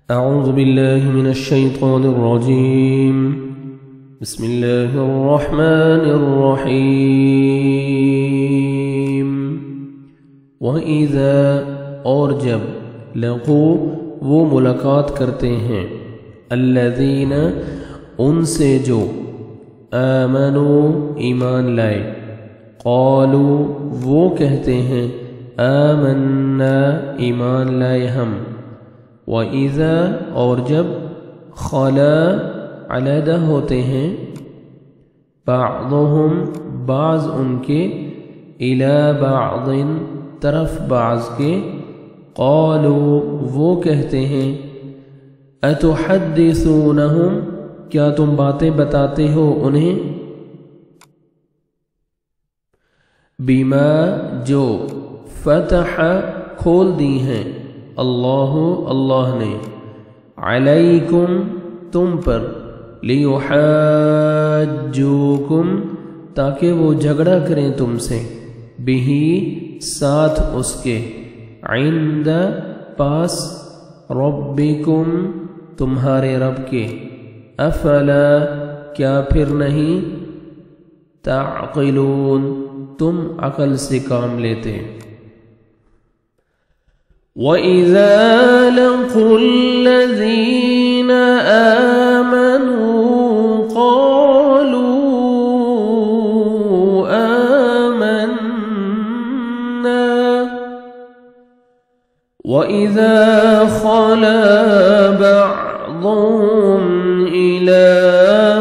أعوذ بالله من الشيطان الرجيم بسم الله الرحمن الرحيم وَإِذَا اور جب لقوا وہ ملاقات کرتے ہیں الذین ان سے جو آمنوا ایمان لائے قالوا وہ کہتے ہیں آمنا ایمان لائے ہم وَإِذَا اور جب خلا علیحدہ ہوتے ہیں بعضهم بعض ان کے الی بعض طرف بعض کے قالوا وہ کہتے ہیں اتحدثونہم کیا تم باتیں بتاتے ہو انہیں بما جو فتح کھول دی ہیں اللہ نے علیکم تم پر لیحاجوکم تاکہ وہ جھگڑا کریں تم سے بہی ساتھ اس کے عند پاس ربکم تمہارے رب کے افلا کیا پھر نہیں تعقلون تم عقل سے کام لیتے وَإِذَا لَقُوا الَّذِينَ آمَنُوا قَالُوا آمَنَّا وَإِذَا خَلَا بَعْضُهُمْ إِلَى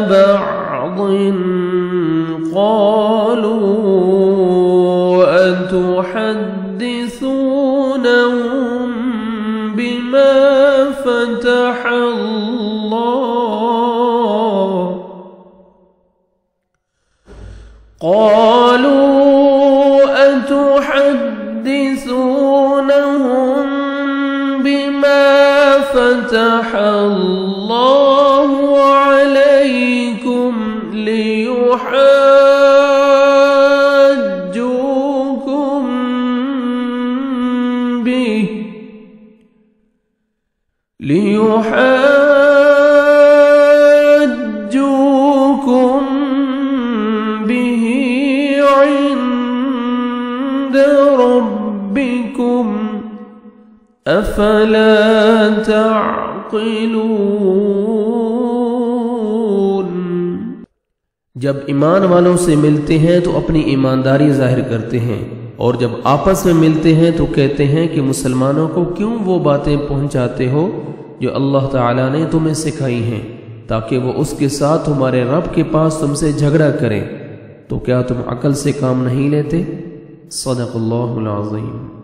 بَعْضٍ قَالُوا أَتُحَدِّثُونَهُمْ بما فتح الله قالوا أتحدثونهم بما فتح الله عليكم ليحاجوكم به عند ربكم أفلا تعقلون جب ایمان والوں سے ملتے ہیں تو اپنی ایمانداری ظاہر کرتے ہیں اور جب آپس میں ملتے ہیں تو کہتے ہیں کہ مسلمانوں کو کیوں وہ باتیں پہنچاتے ہو جو اللہ تعالیٰ نے تمہیں سکھائی ہیں تاکہ وہ اس کے ساتھ تمہارے رب کے پاس تم سے جھگڑا کریں تو کیا تم عقل سے کام نہیں لیتے؟ صدق اللہ العظیم.